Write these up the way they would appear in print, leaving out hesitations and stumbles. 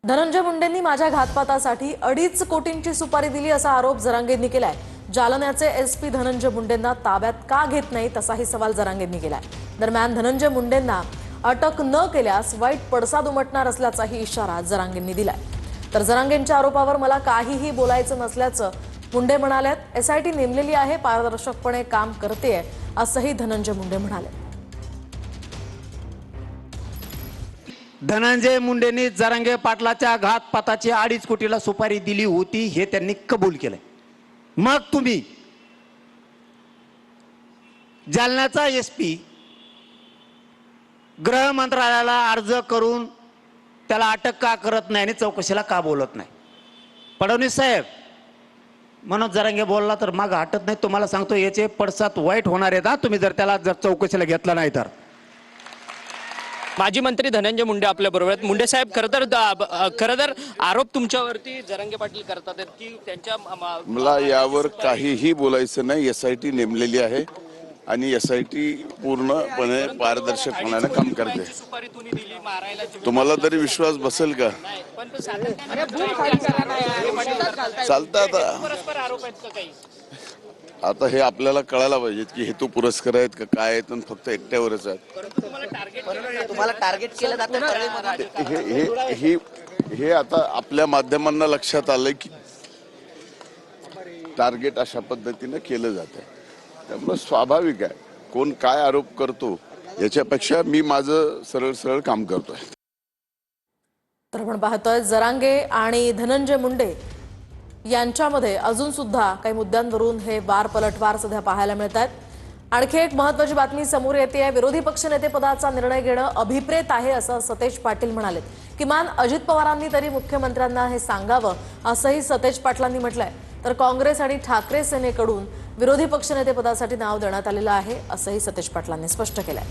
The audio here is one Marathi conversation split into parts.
धनंजय मुंडेंनी माझ्या घातपातासाठी 2.5 कोटींची सुपारी दिली असा आरोप जरांगेंनी केलाय। जालन्याचे एसपी धनंजय मुंडेंना ताब्यात का घेत नाही तसाही सवाल जरांगेंनी केलाय। दरम्यान धनंजय मुंडेंना अटक न केल्यास वाईट पडसाद उमटणार असल्याचाही इशारा जरांगेंनी दिलाय। तर जरांगेंच्या आरोपावर मला काहीही बोलायचं नसल्याचं मुंडे म्हणालेत। एसआयटी नेमलेली आहे, पारदर्शकपणे काम करतेय असंही धनंजय मुंडे म्हणाले। धनंजय मुंडेंनी जरांगे पाटलाच्या घातपाताची 2.5 कोटीला सुपारी दिली होती हे त्यांनी कबूल केलं। मग तुम्ही जालन्याचा एसपी गृह मंत्रालयाला अर्ज करून त्याला अटक का करत नाही आणि चौकशीला का बोलत नाही? फडणवीस साहेब, मनोज जरांगे बोलला तर मग हटत नाही। तुम्हाला सांगतो याचे पडसाद वाईट होणार आहेत हा, तुम्ही जर त्याला चौकशीला घेतला नाही तर। माजी मंत्री धनंजय मुंडे आपल्या बरोबर आहेत। मुंडे साहेब, खरं तर आरोप तुमच्यावरती जरांगे पाटील करतात की त्यांच्या मला यावर काहीही बोलायचं नाही। एसआयटी नेमलेली आहे आणि एसआयटी पूर्णपणे पारदर्शकपणाने काम करते। तुम्हाला तरी विश्वास बसेल का? चालतं आता हे आपल्याला कळायला पाहिजे की हेतू पुरस्कार आहेत का काय आहेत, फक्त एकट्यावरच आहेत। तुम्हाला टार्गेट केलं जातं हे आता आपल्या माध्यमांना लक्षात आलं की टार्गेट अशा पद्धतीने केलं जात आहे। त्यामुळे स्वाभाविक आहे, कोण काय आरोप करतो याच्यापेक्षा मी माझं सरळ सरळ काम करतोय। तर आपण पाहतोय जरांगे आणि धनंजय मुंडे यांच्यामध्ये अजून सुद्धा काही मुद्द्यांवरून हे वार पलटवार सध्या पाहायला मिळतात। आणखी एक महत्त्वाची बातमी समोर येते। विरोधी पक्षनेते पदाचा निर्णय घेणं अभिप्रेत आहे असं सतेज पाटील म्हणाले। किमान अजित पवारांनी तरी मुख्यमंत्र्यांना हे सांगावं असंही सतेज पाटलांनी म्हटलंय। तर काँग्रेस आणि ठाकरे सेनेकडून विरोधी पक्षनेते पदासाठी नाव देण्यात आलेलं आहे असंही सतेज पाटलांनी स्पष्ट केलंय।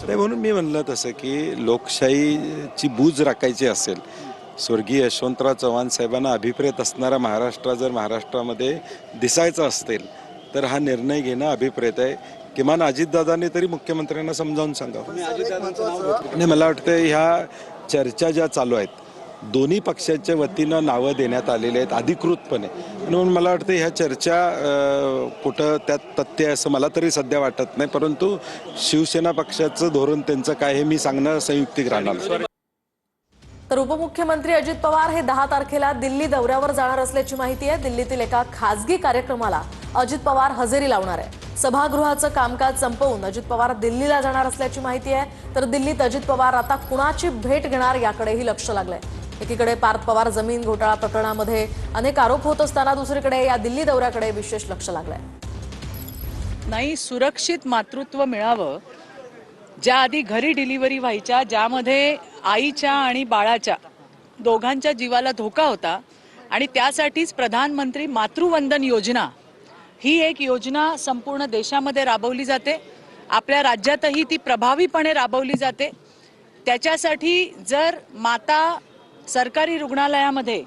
म्हणून मी म्हणलं तसं की लोकशाहीची बूज राखायची असेल, स्वर्गीय यशवंतराव चव्हाण साहेबांना अभिप्रेत असणारा महाराष्ट्र जर महाराष्ट्रामध्ये दिसायचं असेल तर हा निर्णय घेणं अभिप्रेत आहे। किमान अजितदादांनी तरी मुख्यमंत्र्यांना समजावून सांगावं। आणि मला वाटतं ह्या चर्चा ज्या चालू आहेत दोन्ही पक्षाच्या वतीनं नावं देण्यात आलेली आहेत अधिकृतपणे, म्हणून मला वाटतं ह्या चर्चा कुठं त्यात तथ्य असं मला तरी सध्या वाटत नाही। परंतु शिवसेना पक्षाचं धोरण त्यांचं काय हे मी सांगणं संयुक्तिक राहणार। तर उपमुख्यमंत्री अजित पवार हे 10 तारखेला दिल्ली दौऱ्यावर जाणार असल्याची माहिती आहे। दिल्लीतील एका खासगी कार्यक्रमाला अजित पवार हजेरी लावणार आहे। सभागृहाचं कामकाज संपवून अजित पवार दिल्लीला जाणार असल्याची माहिती आहे। तर दिल्लीत अजित पवार आता कुणाची भेट घेणार याकडेही लक्ष लागलंय। एकीकडे पार्थ पवार जमीन घोटाळा प्रकरणामध्ये अनेक आरोप होत असताना दुसरीकडे या दिल्ली दौऱ्याकडे विशेष लक्ष लागलंय। नाही, सुरक्षित मातृत्व मिळावं, ज्या आधी घरी डिलिव्हरी व्हायच्या, ज्यामध्ये आईच्या आणि बाळाच्या दोघांच्या जीवाला धोका होता, आणि त्यासाठीच प्रधानमंत्री मातृवंदन योजना ही एक योजना संपूर्ण देशामध्ये राबवली जाते। आपल्या राज्यातही ती प्रभावीपणे राबवली जाते। त्याच्यासाठी जर माता सरकारी रुग्णालयामध्ये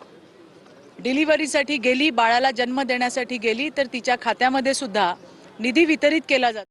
डिलिव्हरीसाठी गेली, बाळाला जन्म देण्यासाठी गेली, तर तिच्या खात्यामध्ये सुद्धा निधी वितरित केला जातो।